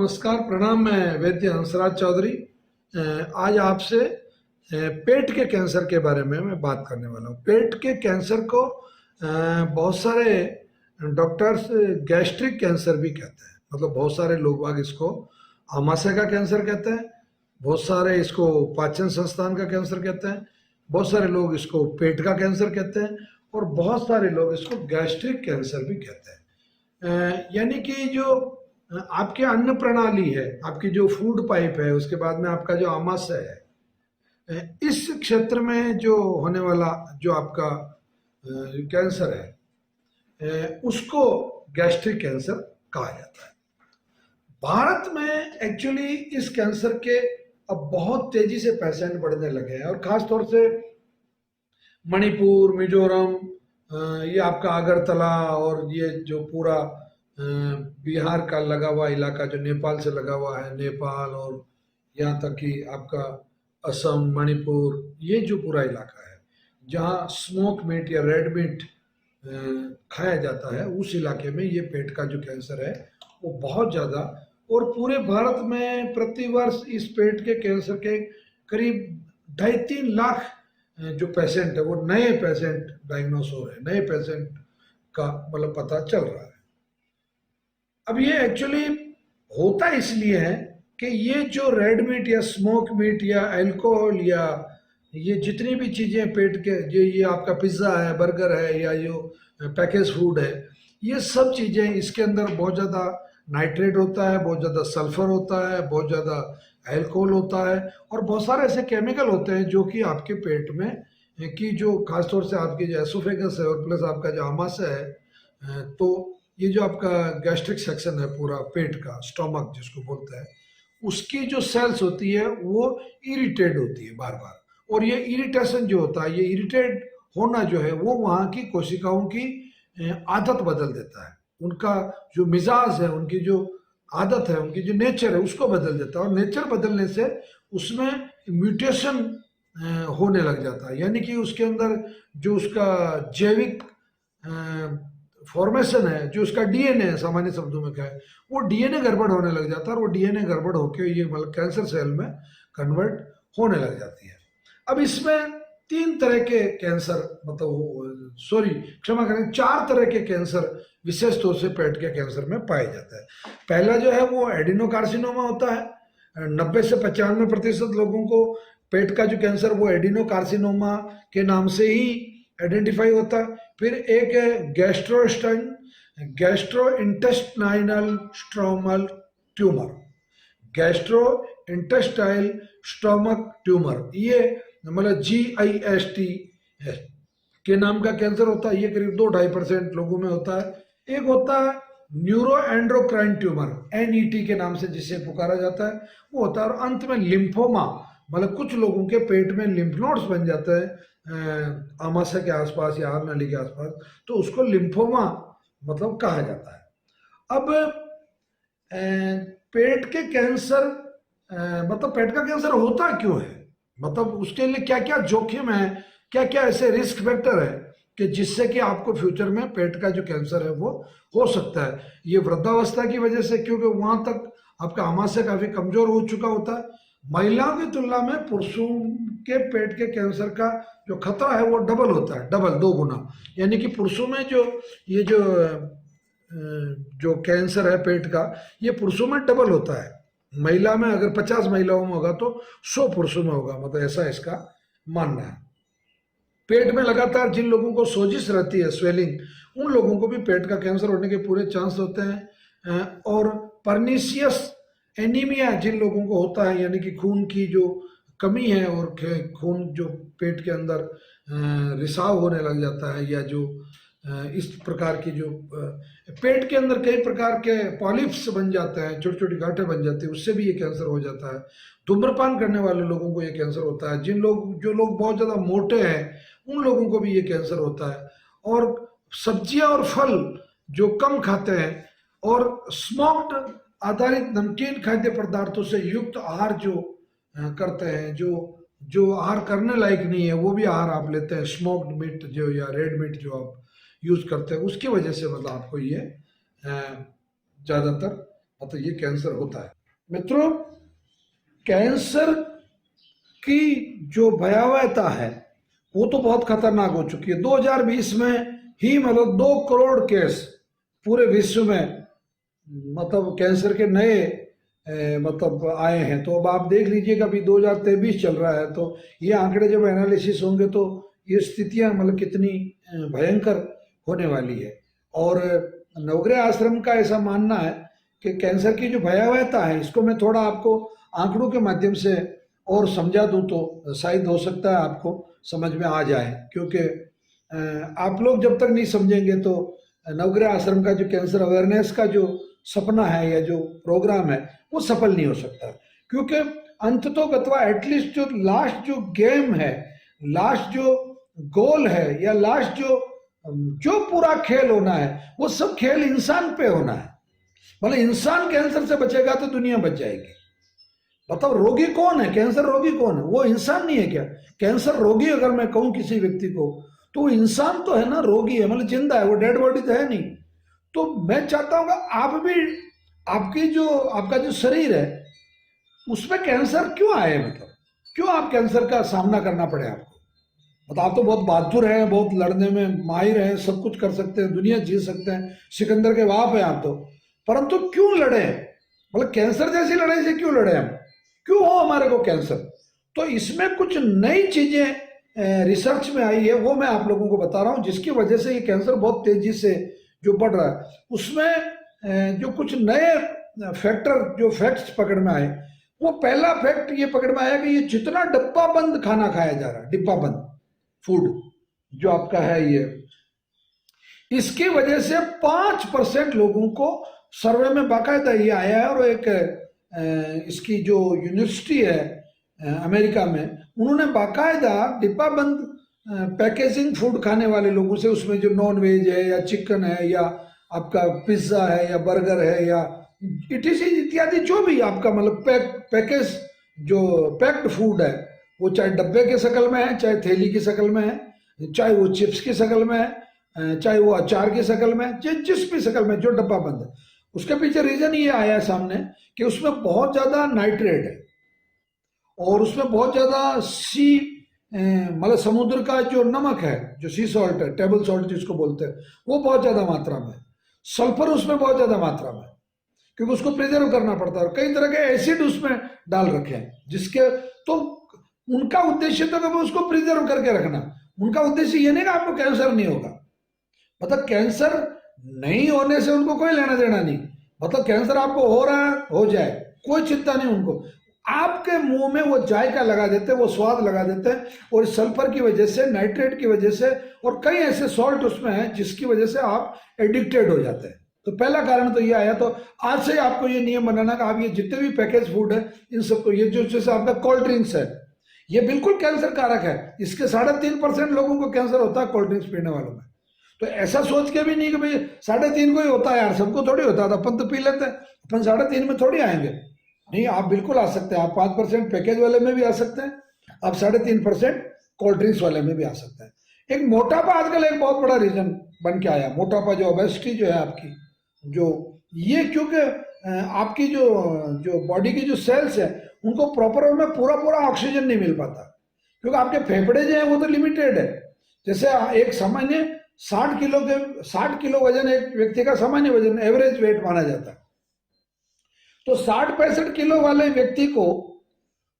नमस्कार, प्रणाम। मैं वैद्य हंसराज चौधरी आज आपसे पेट के कैंसर के बारे में मैं बात करने वाला हूँ। पेट के कैंसर को बहुत सारे डॉक्टर्स गैस्ट्रिक कैंसर भी कहते हैं। मतलब बहुत सारे लोग बाग इसको आमाशय का कैंसर कहते हैं, बहुत सारे इसको पाचन संस्थान का कैंसर कहते हैं, बहुत सारे लोग इसको पेट का कैंसर कहते हैं और बहुत सारे लोग इसको गैस्ट्रिक कैंसर भी कहते हैं। यानी कि जो आपके अन्न प्रणाली है, आपकी जो फूड पाइप है, उसके बाद में आपका जो आमाशय है, इस क्षेत्र में जो होने वाला जो आपका कैंसर है, उसको गैस्ट्रिक कैंसर कहा जाता है। भारत में एक्चुअली इस कैंसर के अब बहुत तेजी से पेशेंट बढ़ने लगे हैं और खास तौर से मणिपुर, मिजोरम, ये आपका अगरतला और ये जो पूरा बिहार का लगा हुआ इलाका जो नेपाल से लगा हुआ है, नेपाल और यहाँ तक कि आपका असम, मणिपुर, ये जो पूरा इलाका है जहाँ स्मोक मीट या रेड मीट खाया जाता है, उस इलाके में ये पेट का जो कैंसर है वो बहुत ज़्यादा। और पूरे भारत में प्रतिवर्ष इस पेट के कैंसर के करीब 2.5-3 लाख जो पेशेंट है वो नए पेशेंट डायग्नोस हो रहे हैं, नए पेशेंट का मतलब पता चल रहा है। अब ये एक्चुअली होता इसलिए है कि ये जो रेड मीट या स्मोक मीट या अल्कोहल या ये जितनी भी चीज़ें पेट के जो ये आपका पिज़्ज़ा है, बर्गर है या जो पैकेज फूड है, ये सब चीज़ें इसके अंदर बहुत ज़्यादा नाइट्रेट होता है, बहुत ज़्यादा सल्फर होता है, बहुत ज़्यादा अल्कोहल होता है और बहुत सारे ऐसे केमिकल होते हैं जो कि आपके पेट में कि जो खासतौर से आपकी जो एसोफेगस है और प्लस आपका जो आमाशय है, तो ये जो आपका गैस्ट्रिक सेक्शन है पूरा पेट का, स्टोमक जिसको बोलते हैं, उसकी जो सेल्स होती है वो इरिटेट होती है बार बार। और ये इरिटेशन जो होता है, ये इरिटेट होना जो है वो वहाँ की कोशिकाओं की आदत बदल देता है, उनका जो मिजाज है, उनकी जो आदत है, उनकी जो नेचर है उसको बदल देता है। और नेचर बदलने से उसमें म्यूटेशन होने लग जाता है, यानी कि उसके अंदर जो उसका जैविक फॉर्मेशन है, जो उसका डीएनए है, सामान्य शब्दों में कहें, वो डीएनए गड़बड़ होने लग जाता है और वो डीएनए गड़बड़ होकर ये मतलब कैंसर सेल में कन्वर्ट होने लग जाती है। अब इसमें 3 तरह के कैंसर, मतलब सॉरी क्षमा करें, 4 तरह के कैंसर विशेष तौर से पेट के कैंसर में पाए जाते हैं। पहला जो है वो एडिनोकार्सिनोमा होता है। 90 से 95% लोगों को पेट का जो कैंसर वो एडिनोकार्सिनोमा के नाम से ही आइडेंटिफाई होता है। फिर एक है gastrointestinal stromal tumour, gastrointestinal stomach tumour, ये मतलब GIST के नाम का कैंसर होता है। ये करीब 2-2.5% लोगों में होता है। एक होता है न्यूरो एंड्रोक्राइन ट्यूमर, NET के नाम से जिसे पुकारा जाता है, वो होता है। और अंत में लिम्फोमा, मतलब कुछ लोगों के पेट में लिम्फ नोड्स बन जाते हैं आमाशय के आसपास या आहार नाली के आसपास, तो उसको लिम्फोमा मतलब कहा जाता है। अब पेट के कैंसर मतलब पेट का कैंसर होता क्यों है, मतलब उसके लिए क्या क्या जोखिम है, क्या क्या ऐसे रिस्क फैक्टर है कि जिससे कि आपको फ्यूचर में पेट का जो कैंसर है वो हो सकता है। ये वृद्धावस्था की वजह से, क्योंकि वहां तक आपका आमाशय काफी कमजोर हो चुका होता है। महिलाओं की तुलना में पुरुषों के पेट के कैंसर का जो खतरा है वो डबल होता है, डबल 2 गुना। यानी कि पुरुषों में जो ये जो कैंसर है पेट का, ये पुरुषों में डबल होता है। महिला में अगर 50 महिलाओं में होगा तो 100 पुरुषों में होगा, मतलब ऐसा इसका मानना है। पेट में लगातार जिन लोगों को सोजिश रहती है, स्वेलिंग, उन लोगों को भी पेट का कैंसर होने के पूरे चांस होते हैं। और परनीशियस एनीमिया जिन लोगों को होता है, यानी कि खून की जो कमी है और खून जो पेट के अंदर रिसाव होने लग जाता है, या जो इस प्रकार की जो पेट के अंदर कई प्रकार के पॉलिप्स बन जाते हैं, छोटी छोटी गांठें बन जाती है, उससे भी ये कैंसर हो जाता है। धूम्रपान करने वाले लोगों को ये कैंसर होता है। जो लोग बहुत ज़्यादा मोटे हैं उन लोगों को भी ये कैंसर होता है। और सब्जियां और फल जो कम खाते हैं और स्मोक्ड आधारित नमकीन खाद्य पदार्थों से युक्त आहार जो करते हैं, जो आहार करने लायक नहीं है, वो भी आहार आप लेते हैं, स्मोक्ड मीट जो या रेड मीट जो आप यूज करते हैं, उसकी वजह से मतलब आपको ये ज़्यादातर मतलब ये कैंसर होता है। मित्रों, कैंसर की जो भयावहता है वो तो बहुत खतरनाक हो चुकी है। 2020 में ही मतलब 2 करोड़ केस पूरे विश्व में मतलब कैंसर के नए मतलब आए हैं। तो अब आप देख लीजिए कि अभी 2023 चल रहा है, तो ये आंकड़े जब एनालिसिस होंगे तो ये स्थितियां मतलब कितनी भयंकर होने वाली है। और नवग्रह आश्रम का ऐसा मानना है कि कैंसर की जो भयावहता है इसको मैं थोड़ा आपको आंकड़ों के माध्यम से और समझा दूं तो शायद हो सकता है आपको समझ में आ जाए, क्योंकि आप लोग जब तक नहीं समझेंगे तो नवग्रह आश्रम का जो कैंसर अवेयरनेस का जो सपना है या जो प्रोग्राम है वो सफल नहीं हो सकता। क्योंकि अंत तो गत्वा एटलीस्ट जो लास्ट जो गेम है, लास्ट जो गोल है या लास्ट जो जो पूरा खेल होना है वो सब खेल इंसान पे होना है। मतलब इंसान कैंसर से बचेगा तो दुनिया बच जाएगी। बताओ रोगी कौन है, कैंसर रोगी कौन है? वो इंसान नहीं है क्या? कैंसर रोगी अगर मैं कहूं किसी व्यक्ति को तो वो इंसान तो है ना, रोगी है मतलब जिंदा है, वो डेड बॉडी तो है नहीं। तो मैं चाहता हूं कि आप भी आपकी जो आपका जो शरीर है उसमें कैंसर क्यों आए, मतलब क्यों आप कैंसर का सामना करना पड़े आपको? मतलब आप तो बहुत बहादुर हैं, बहुत लड़ने में माहिर हैं, सब कुछ कर सकते हैं, दुनिया जीत सकते हैं, सिकंदर के बाप हैं आप तो, परंतु क्यों लड़े? मतलब कैंसर जैसी लड़ाई से क्यों लड़े हम? क्यों हो हमारे को कैंसर? तो इसमें कुछ नई चीजें रिसर्च में आई है, वो मैं आप लोगों को बता रहा हूं, जिसकी वजह से ये कैंसर बहुत तेजी से जो बढ़ रहा है। उसमें जो कुछ नए फैक्टर जो फैक्ट्स पकड़ में आए, वो पहला फैक्ट ये पकड़ में आया कि ये जितना डब्बा बंद खाना खाया जा रहा है, डिब्बा बंद फूड जो आपका है, ये इसकी वजह से 5% लोगों को सर्वे में बाकायदा ये आया है। और एक इसकी जो यूनिवर्सिटी है अमेरिका में, उन्होंने बाकायदा डिब्बा बंद पैकेजिंग फूड खाने वाले लोगों से, उसमें जो नॉन वेज है या चिकन है या आपका पिज्ज़ा है या बर्गर है या इटीसी इत्यादि जो भी आपका मतलब पैकेज जो पैक्ड फूड है, वो चाहे डब्बे के शक्ल में है, चाहे थैली की शक्ल में है, चाहे वो चिप्स की शक्ल में है, चाहे वो अचार की शक्ल में है, जिस भी शक्ल में जो डब्बा बंद है, उसके पीछे रीजन ये आया है सामने कि उसमें बहुत ज्यादा नाइट्रेट है और उसमें बहुत ज्यादा सी मतलब समुद्र का जो नमक है, जो सी सॉल्ट है, टेबल सॉल्ट जिसको बोलते हैं, वो बहुत ज्यादा मात्रा में, सल्फर उसमें बहुत ज्यादा मात्रा में, क्योंकि उसको प्रिजर्व करना पड़ता है, और कई तरह के एसिड उसमें डाल रखे हैं, जिसके तो उनका उद्देश्य तो कभी उसको प्रिजर्व करके रखना, उनका उद्देश्य ये नहीं कि आपको कैंसर नहीं होगा। मतलब कैंसर नहीं होने से उनको कोई लेना देना नहीं, मतलब कैंसर आपको हो रहा है हो जाए, कोई चिंता नहीं उनको। आपके मुंह में वो जायका लगा देते हैं, वो स्वाद लगा देते हैं, और सल्फर की वजह से, नाइट्रेट की वजह से, और कई ऐसे सॉल्ट उसमें हैं जिसकी वजह से आप एडिक्टेड हो जाते हैं। तो पहला कारण तो ये आया। तो आज से आपको ये नियम बनाना कि आप ये जितने भी पैकेज फूड है इन सबको, ये जो जैसे आपका कोल्ड ड्रिंक्स है, ये बिल्कुल कैंसर कारक है, इसके 3.5% लोगों को कैंसर होता है कोल्ड ड्रिंक्स पीने वालों में। तो ऐसा सोच के भी नहीं कि भाई 3.5 को ही होता है यार, सबको थोड़ी होता था, अपन तो पी लेते हैं, अपन 3.5 में थोड़ी आएंगे। नहीं, आप बिल्कुल आ सकते हैं, आप 5% पैकेज वाले में भी आ सकते हैं, आप 3.5% कोल्ड ड्रिंक्स वाले में भी आ सकते हैं। एक मोटापा आजकल एक बहुत बड़ा रीजन बन के आया, मोटापा जो ओबेसिटी जो है आपकी, जो ये क्योंकि आपकी जो जो बॉडी की जो सेल्स है उनको प्रॉपर में पूरा पूरा ऑक्सीजन नहीं मिल पाता, क्योंकि आपके फेफड़े जो है वो तो लिमिटेड है। जैसे एक सामान्य 60 किलो वजन एक व्यक्ति का सामान्य वजन एवरेज वेट माना जाता है, तो 60-65 किलो वाले व्यक्ति को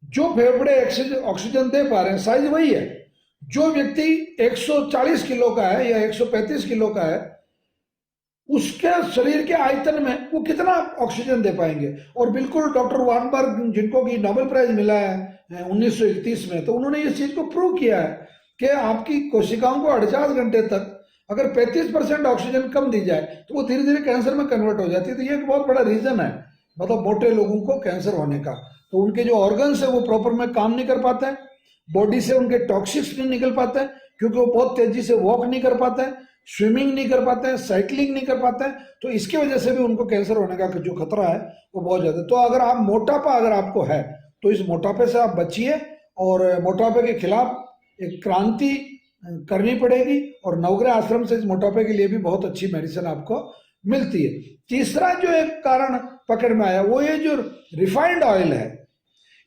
जो फेफड़े ऑक्सीजन दे पा रहे हैं साइज वही है। जो व्यक्ति 140 किलो का है या 135 किलो का है, उसके शरीर के आयतन में वो कितना ऑक्सीजन दे पाएंगे? और बिल्कुल डॉक्टर वार्नबर्ग, जिनको की नोबेल प्राइज मिला है 1931 में, तो उन्होंने इस चीज को प्रूव किया है कि आपकी कोशिकाओं को 48 घंटे तक अगर 35% ऑक्सीजन कम दी जाए तो वो धीरे धीरे कैंसर में कन्वर्ट हो जाती है। तो ये एक बहुत बड़ा रीजन है, मतलब मोटे लोगों को कैंसर होने का। तो उनके जो ऑर्गन्स है वो प्रॉपर में काम नहीं कर पाते हैं, बॉडी से उनके टॉक्सिक्स नहीं निकल पाते हैं, क्योंकि वो बहुत तेजी से वॉक नहीं कर पाते हैं, स्विमिंग नहीं कर पाते हैं, साइकिलिंग नहीं कर पाते हैं, तो इसकी वजह से भी उनको कैंसर होने का जो खतरा है वो बहुत ज्यादा। तो अगर आप मोटापा अगर आपको है तो इस मोटापे से आप बचिए, और मोटापे के खिलाफ एक क्रांति करनी पड़ेगी, और नवग्रह आश्रम से इस मोटापे के लिए भी बहुत अच्छी मेडिसिन आपको मिलती है। तीसरा जो एक कारण पकड़ में आया वो ये जो रिफाइंड ऑयल है।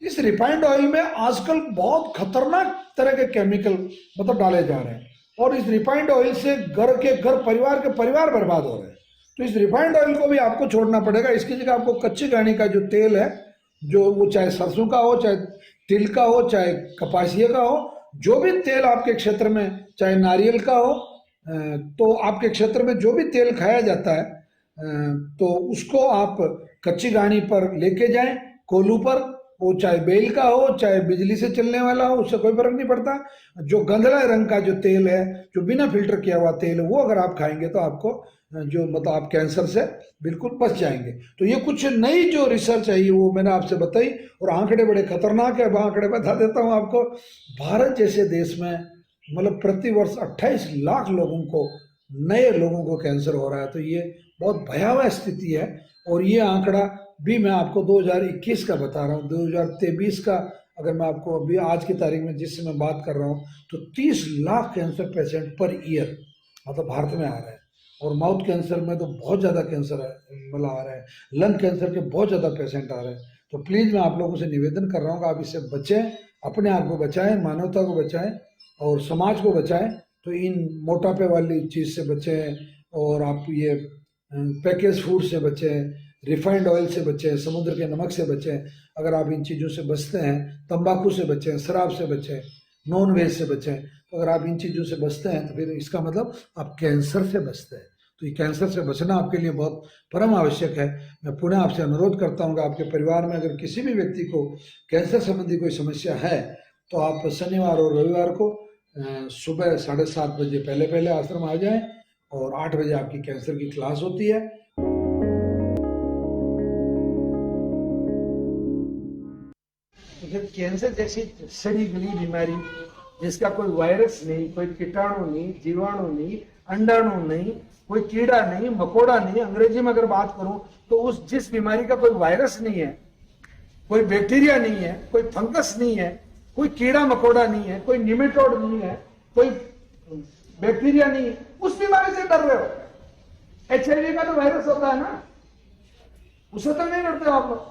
इस रिफाइंड ऑयल में आजकल बहुत खतरनाक तरह के केमिकल मतलब डाले जा रहे हैं, और इस रिफाइंड ऑयल से घर के घर, परिवार के परिवार बर्बाद हो रहे हैं। तो इस रिफाइंड ऑयल को भी आपको छोड़ना पड़ेगा। इसकी जगह आपको कच्ची घानी का जो तेल है, जो वो चाहे सरसों का हो, चाहे तिल का हो, चाहे कपासिया का हो, जो भी तेल आपके क्षेत्र में, चाहे नारियल का हो, तो आपके क्षेत्र में जो भी तेल खाया जाता है तो उसको आप कच्ची घानी पर लेके जाएं, कोल्हू पर, वो चाहे बेल का हो चाहे बिजली से चलने वाला हो, उससे कोई फर्क नहीं पड़ता। जो गंधला रंग का जो तेल है, जो बिना फिल्टर किया हुआ तेल है, वो अगर आप खाएंगे तो आपको जो मतलब आप कैंसर से बिल्कुल बच जाएंगे। तो ये कुछ नई जो रिसर्च है वो मैंने आपसे बताई, और आंकड़े बड़े खतरनाक है। आंकड़े बता देता हूँ आपको। भारत जैसे देश में मतलब प्रतिवर्ष 28 लाख लोगों को, नए लोगों को कैंसर हो रहा है। तो ये बहुत भयावह स्थिति है। और ये आंकड़ा भी मैं आपको 2021 का बता रहा हूँ। 2023 का अगर मैं आपको अभी आज की तारीख में जिससे मैं बात कर रहा हूँ, तो 30 lakh cancer patient per year मतलब भारत में आ रहे हैं। और माउथ कैंसर में तो बहुत ज़्यादा कैंसर है, मतलब आ रहा है। लंग कैंसर के बहुत ज़्यादा पेशेंट आ रहे हैं। तो प्लीज़ मैं आप लोगों से निवेदन कर रहा हूँ कि आप इससे बचें, अपने आप को बचाएं, मानवता को बचाएं और समाज को बचाएं। तो इन मोटापे वाली चीज़ से बचें, और आप ये पैकेज फूड से बचें, रिफाइंड ऑयल से बचें, समुद्र के नमक से बचें। अगर आप इन चीज़ों से बचते हैं, तंबाकू से बचें, शराब से बचें, नॉन वेज से बचें। तो अगर आप इन चीज़ों से बचते हैं तो फिर इसका मतलब आप कैंसर से बचते हैं। तो ये कैंसर से बचना आपके लिए बहुत परम आवश्यक है। मैं पुनः आपसे अनुरोध करता हूँ कि आपके परिवार में अगर किसी भी व्यक्ति को कैंसर संबंधी कोई समस्या है तो आप शनिवार और रविवार को सुबह 7:30 बजे पहले आश्रम आ जाएं, और 8 बजे आपकी कैंसर की क्लास होती है। कैंसर जैसी सड़ी गली बीमारी जिसका कोई वायरस नहीं, कोई कीटाणु नहीं, जीवाणु नहीं, अंडाणु नहीं, कोई कीड़ा नहीं, मकोड़ा नहीं, अंग्रेजी में अगर बात करूं तो उस जिस बीमारी का कोई वायरस नहीं है, कोई बैक्टीरिया नहीं है, कोई फंगस नहीं है, कोई कीड़ा मकोड़ा नहीं है, कोई निमेटोड नहीं है, कोई बैक्टीरिया नहीं है, उस बीमारी से डर रहे हो। HIV का तो वायरस होता है ना, उससे तो नहीं डरते हो आप लोग।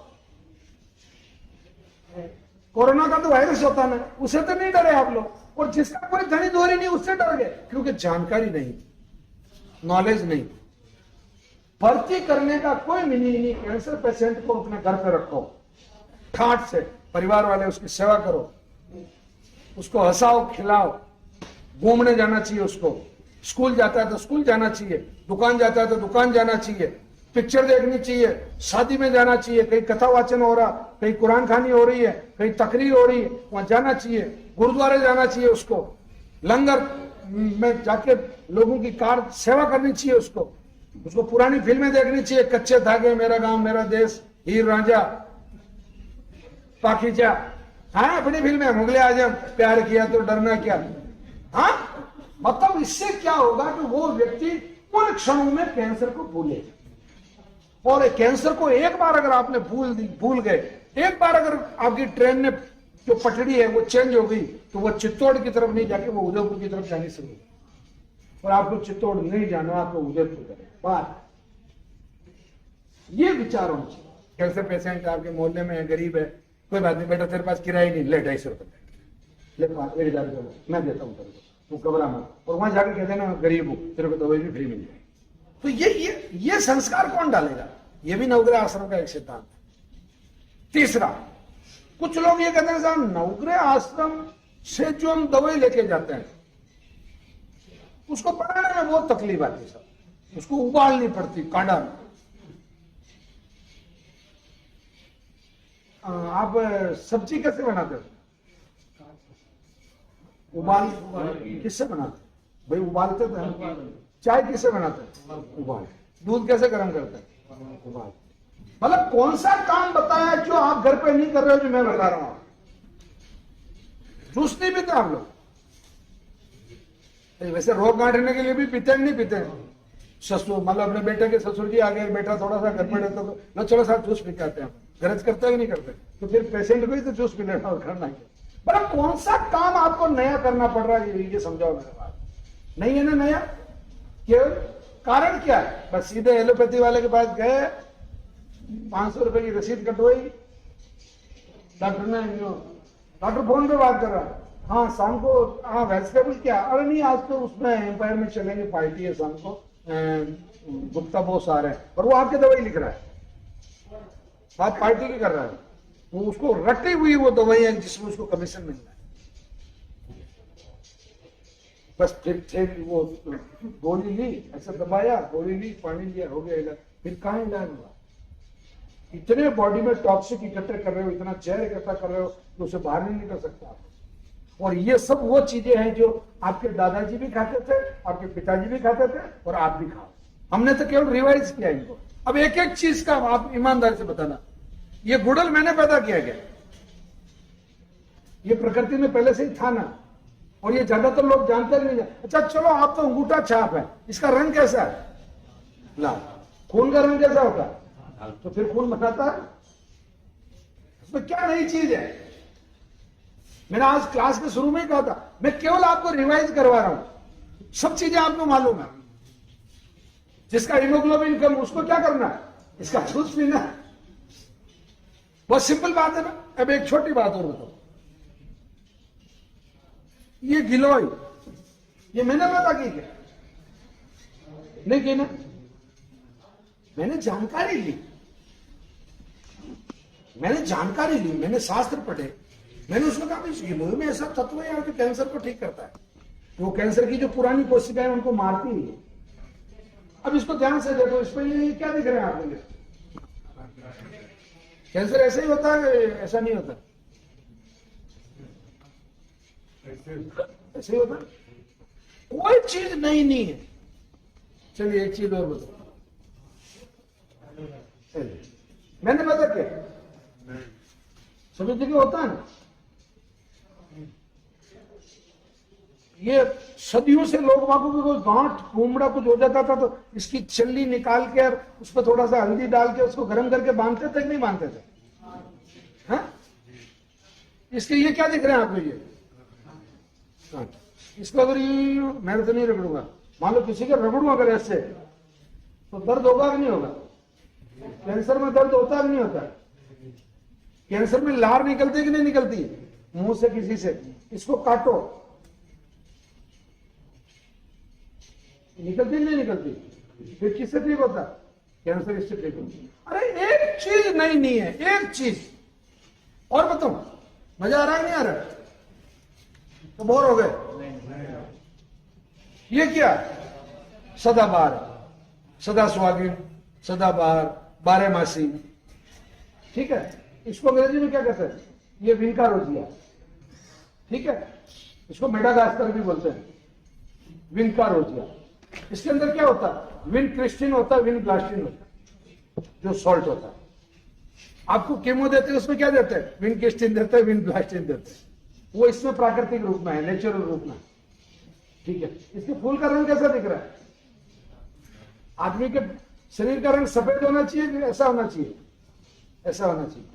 कोरोना का तो वायरस होता है ना, उससे तो नहीं डरे आप लोग। और जिसका कोई धनी दोहरी नहीं, उससे डर गए, क्योंकि जानकारी नहीं, नॉलेज नहीं। भर्ती करने का कोई मीनिंग नहीं। कैंसर पेशेंट को अपने घर पे रखो, ठाट से, परिवार वाले उसकी सेवा करो, उसको हंसाओ, खिलाओ, घूमने जाना चाहिए उसको, स्कूल जाता है तो स्कूल जाना चाहिए, दुकान जाता है तो दुकान जाना चाहिए, पिक्चर देखनी चाहिए, शादी में जाना चाहिए, कहीं कथा वाचन हो रहा, कहीं कुरान खानी हो रही है, कहीं तकरीर हो रही है, वहां जाना चाहिए, गुरुद्वारे जाना चाहिए उसको, लंगर में जाके लोगों की कार सेवा करनी चाहिए उसको पुरानी फिल्में देखनी चाहिए, कच्चे धागे, मेरा गांव मेरा देश, हीर रांझा, पाखीजा, हाँ अपनी फिल्में, मुगले आजम, प्यार किया तो डरना क्या। हाँ मतलब इससे क्या होगा कि वो व्यक्ति उन क्षणों में कैंसर को भूले। और कैंसर को एक बार अगर आपने भूल गए, एक बार अगर आपकी ट्रेन ने जो पटड़ी है वो चेंज हो गई, तो वो चित्तौड़ की तरफ नहीं जाके वो उदयपुर की तरफ जानी शुरू। और आपको चित्तौड़ नहीं जाना, आपको उदयपुर करें बात। ये विचार होना चाहिए। कैंसर पेशेंट आपके मोहल्ले में है, गरीब है, कोई बात नहीं बेटा, तेरे पास किराया नहीं, ले 250 रुपए ले, 1000 रुपये मैं देता हूँ तेरे को, तू घबरा मत। और वहां जाकर कहते ना गरीब हूं, तेरे को दवाई भी फ्री मिल जाएगी। तो ये संस्कार कौन डालेगा? ये भी नवग्रह आश्रम का एक सिद्धांत है। तीसरा, कुछ लोग ये कहते हैं साहब नवग्रह आश्रम से जो हम दवाई लेके जाते हैं उसको बनाने में बहुत तकलीफ आती है साहब, उसको उबालनी पड़ती कांडा में। आप सब्जी कैसे बनाते हो? उबाल किससे बनाते? भाई उबालते थे। चाय किससे बनाते? उबाल। दूध कैसे गर्म करते हैं? उबाल। मतलब कौन सा काम बताया जो आप घर पे नहीं कर रहे हो, जो मैं बता रहा हूं? जूस नहीं पीते आप लोग? वैसे रोग काटने के लिए भी पीते नहीं पीते? ससुर मतलब अपने बेटे के ससुर जी आ गए, बेटा थोड़ा सा घर पर रहता तो चलो साथ जूस पी के आते हैं, गरज करते हैं कि नहीं करते? तो फिर पेशेंट को ही तो जूस पी लेना और करना है। मतलब कौन सा काम आपको नया करना पड़ रहा है, ये समझाओ मेरे पास। नहीं है ना नया? क्यों? कारण क्या है? बस सीधे एलोपैथी वाले के पास गए, 500 रुपए की रसीद कटवाई, डॉक्टर ने, डॉक्टर फोन पे बात कर रहा है, हाँ शाम को, हाँ वेजिटेबल क्या, अरे नहीं आज तो उसमें एम्पायर में चलेंगे, पार्टी है शाम को, गुप्ता बॉस आ रहे हैं, और वो आपके दवाई लिख रहा है, आप पार्टी की कर रहा है, वो उसको रटी हुई वो दवाई है जिसमें उसको कमीशन मिल रहा है। बस फिर वो गोली ली, ऐसा दबाया, गोली ली, पानी लिया, हो गया इलाज। फिर कहाँ इलाज हुआ? इतने बॉडी में टॉक्सिक इकट्ठे कर रहे हो, इतना जहर इकट्ठा कर रहे हो कि उसे बाहर नहीं निकल सकता आप। और ये सब वो चीजें हैं जो आपके दादाजी भी खाते थे, आपके पिताजी भी खाते थे, और आप भी खाओ। हमने तो केवल रिवाइज किया इनको। अब एक एक चीज का आप ईमानदारी से बताना, ये गुड़ल मैंने पैदा किया गया, ये प्रकृति में पहले से ही था ना, और ये ज्यादातर लोग जानते नहीं। अच्छा चलो, आप तो अंगूठा छाप है, इसका रंग कैसा है? लाल। खून का रंग कैसा होता है? तो फिर खून बनाता है, उसमें क्या नई चीज है? मैंने आज क्लास के शुरू में ही कहा था, मैं केवल आपको रिवाइज करवा रहा हूं, सब चीजें आपको मालूम है। जिसका हीमोग्लोबिन कम, उसको क्या करना है? इसका जूस पीना है। बहुत सिंपल बात है ना। अब एक छोटी बात और बताओ, ये गिलोय, ये मैंने पता की क्या? नहीं की ना, मैंने जानकारी ली, मैंने शास्त्र पढ़े, मैंने उसमें कहा इस गिलोय में ऐसा तत्व है जो कैंसर को ठीक करता है। वो कैंसर की जो पुरानी कोशिकाएं उनको मारती है। अब इसको ध्यान से देखो, इस पर ये क्या दिख रहे हैं आप मुझे? कैंसर ऐसे ही होता है, ऐसा नहीं होता? ऐसे ही होता है, कोई चीज नई नहीं है। चलिए एक चीज और बताओ, मैंने पता क्या सभी जगह होता है ना, ये सदियों से लोग बागों को गांठ कुमड़ा कुछ हो जाता था तो इसकी छल्ली निकाल के और उस पर थोड़ा सा हल्दी डाल के उसको गर्म करके बांधते थे कि नहीं बांधते थे? हाँ? इसके ये क्या दिख रहे हैं आपको? ये इसको अगर मैं तो नहीं रगड़ूंगा, मान लो किसी का रगड़ू अगर ऐसे, तो दर्द होगा कि नहीं होगा? कैंसर में दर्द होता है कि नहीं होता? कैंसर में लार निकलती है कि नहीं निकलती? मुंह से किसी से इसको काटो, निकलती नहीं निकलती? फिर किससे ठीक होता? कैंसर इससे ठीक होता। अरे एक चीज नहीं है, एक चीज और बताओ, मजा आ रहा है नहीं आ रहा? तो बोर हो गए? ये क्या? सदाबहार, सदा सुहागिन, सदाबहार, बारहमासी, ठीक है। इसको अंग्रेजी में क्या कहते हैं? ये विनका रोजिया, ठीक है। इसको मेडागास्कर भी बोलते हैं, विनका रोजिया। इसके अंदर क्या होता है? विन क्रिस्टिन होता है, विन ब्लास्टिन होता है, जो सॉल्ट होता है। आपको केमो देते हैं, उसमें क्या देते हैं? विन क्रिस्टिन देते हैं, विन ब्लास्टिन देते हैं। वो इसमें प्राकृतिक रूप में है, नेचुरल रूप में, ठीक है। इसके फूल का रंग कैसा दिख रहा है? आदमी के शरीर का रंग सफेद होना चाहिए कि ऐसा होना चाहिए? ऐसा होना चाहिए।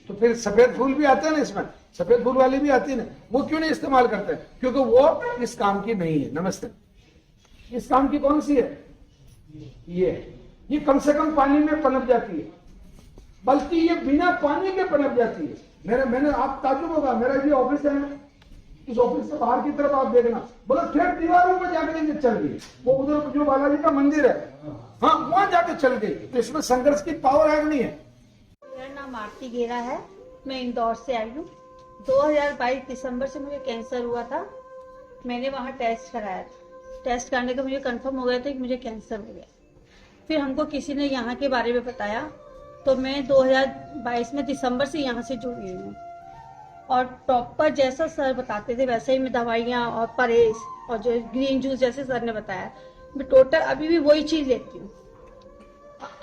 तो फिर सफेद फूल भी आते हैं ना इसमें, सफेद फूल वाली भी आती है ना, वो क्यों नहीं इस्तेमाल करते हैं? क्योंकि वो इस काम की नहीं है। नमस्ते। इस काम की कौन सी है? ये कम से कम पानी में पनप जाती है, बल्कि ये बिना पानी के पनप जाती है। मैंने आप ताज्जुब होगा, मेरा ये ऑफिस है, इस ऑफिस से बाहर की तरफ आप देखना, बोलो ठेठ दीवारों पर जाकर चल गई, वो उधर जो बालाजी का मंदिर है, हाँ वहां जाके चल गई। तो इसमें संघर्ष की पावर है नहीं है? मेरा नाम आरती गेरा है, मैं इंदौर से आई हूँ। 2022 दिसंबर से मुझे कैंसर हुआ था। मैंने वहाँ टेस्ट कराया था, टेस्ट करने का मुझे कंफर्म हो गया था कि मुझे कैंसर हो गया। फिर हमको किसी ने यहाँ के बारे में बताया, तो मैं 2022 में दिसंबर से यहाँ से जुड़ी हूँ। और प्रॉपर जैसा सर बताते थे वैसे ही मैं दवाइयाँ और परहेज और जो ग्रीन जूस जैसे सर ने बताया, मैं टोटल अभी भी वही चीज़ लेती हूँ।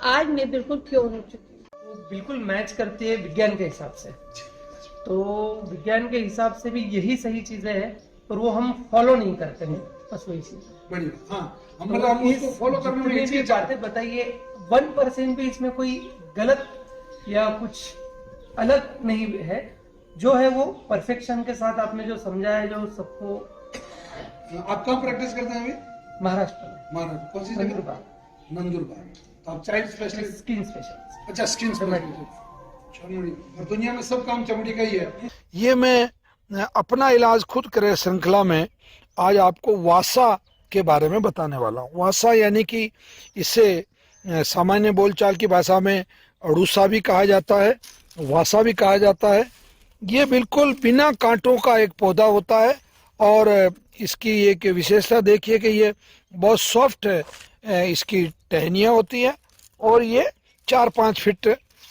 आज मैं बिल्कुल क्योर हो चुकी हूँ। वो बिल्कुल मैच करती है विज्ञान के हिसाब से। तो विज्ञान के हिसाब से भी यही सही चीजें हैं, पर वो हम फॉलो नहीं करते हैं, बस वही चीज। बढ़िया, हाँ हम मतलब इसको फॉलो करने में जितनी भी बातें बताइए 1% भी इसमें कोई गलत या कुछ अलग नहीं है। जो है वो परफेक्शन के साथ आपने जो समझा है, जो सबको। आप कहाँ प्रैक्टिस करते हैं अभी? महाराष्ट्र में। महाराष्ट्र कौन सी जगह? नंदुरबार। नंदुरबार। आप चाइल्ड स्पेशलिस्ट? Skin specialist. अच्छा, स्किन स्पेशलिस्ट, चमड़ी। और दुनिया में सब काम चमड़ी का ही है। ये मैं अपना इलाज खुद करे श्रृंखला में आज आपको वासा के बारे में बताने वाला हूँ। वासा यानी कि इसे सामान्य बोलचाल की भाषा में अड़ूसा भी कहा जाता है, वासा भी कहा जाता है। ये बिल्कुल बिना कांटों का एक पौधा होता है और इसकी एक विशेषता देखिए कि ये बहुत सॉफ्ट इसकी टहनियाँ होती है और ये 4-5 फीट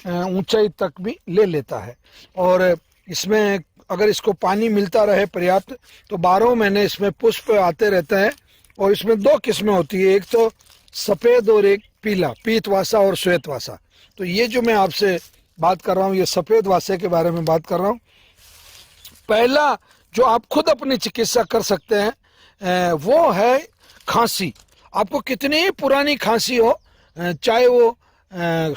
ऊंचाई तक भी ले लेता है। और इसमें अगर इसको पानी मिलता रहे पर्याप्त तो 12 महीने इसमें पुष्प आते रहते हैं। और इसमें 2 किस्में होती है, एक तो सफ़ेद और एक पीला, पीतवासा और श्वेतवासा। तो ये जो मैं आपसे बात कर रहा हूँ ये सफ़ेद वासे के बारे में बात कर रहा हूँ। पहला जो आप खुद अपनी चिकित्सा कर सकते हैं वो है खांसी। आपको कितनी ही पुरानी खांसी हो, चाहे वो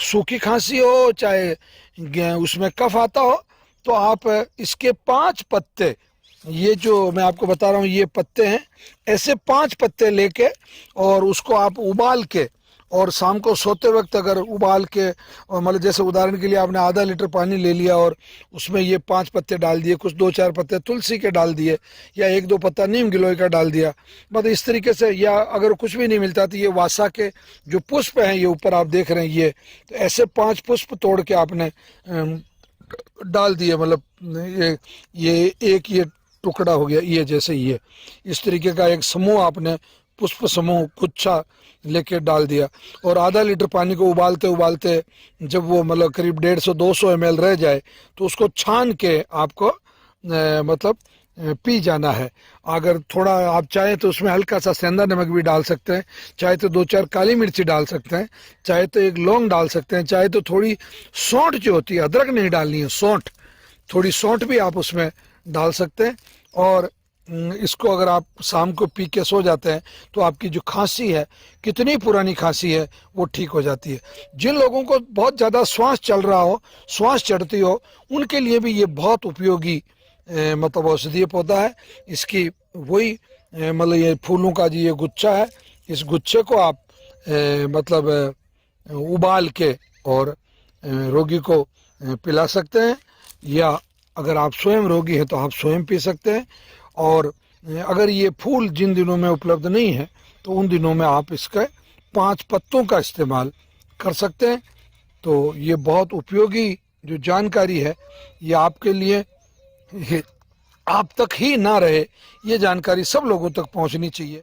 सूखी खांसी हो, चाहे उसमें कफ आता हो, तो आप इसके 5 पत्ते, ये जो मैं आपको बता रहा हूँ ये पत्ते हैं, ऐसे 5 पत्ते लेके और उसको आप उबाल के और शाम को सोते वक्त अगर उबाल के, और मतलब जैसे उदाहरण के लिए आपने आधा लीटर पानी ले लिया और उसमें ये 5 पत्ते डाल दिए, कुछ 2-4 पत्ते तुलसी के डाल दिए या 1-2 पत्ता नीम गिलोय का डाल दिया, मतलब इस तरीके से। या अगर कुछ भी नहीं मिलता तो ये वासा के जो पुष्प हैं, ये ऊपर आप देख रहे हैं ये, तो ऐसे 5 पुष्प तोड़ के आपने डाल दिए, मतलब ये एक ये टुकड़ा हो गया, ये जैसे ये इस तरीके का एक समूह आपने पुष्प समूह गुच्छा लेके डाल दिया। और आधा लीटर पानी को उबालते उबालते जब वो मतलब करीब 150-200 ml रह जाए तो उसको छान के आपको मतलब पी जाना है। अगर थोड़ा आप चाहें तो उसमें हल्का सा सेंधा नमक भी डाल सकते हैं, चाहे तो 2-4 काली मिर्ची डाल सकते हैं, चाहे तो 1 लौंग डाल सकते हैं, चाहे तो थोड़ी सौंठ जो होती है, अदरक नहीं डालनी है, सौंठ, थोड़ी सौंठ भी आप उसमें डाल सकते हैं। और इसको अगर आप शाम को पी के सो जाते हैं तो आपकी जो खांसी है, कितनी पुरानी खांसी है, वो ठीक हो जाती है। जिन लोगों को बहुत ज़्यादा श्वास चल रहा हो, श्वास चढ़ती हो, उनके लिए भी ये बहुत उपयोगी मतलब औषधीय पौधा है। इसकी वही मतलब ये फूलों का जी ये गुच्छा है, इस गुच्छे को आप मतलब उबाल के और रोगी को पिला सकते हैं, या अगर आप स्वयं रोगी हैं तो आप स्वयं पी सकते हैं। और अगर ये फूल जिन दिनों में उपलब्ध नहीं है तो उन दिनों में आप इसके 5 पत्तों का इस्तेमाल कर सकते हैं। तो ये बहुत उपयोगी जो जानकारी है, ये आपके लिए आप तक ही ना रहे, ये जानकारी सब लोगों तक पहुंचनी चाहिए।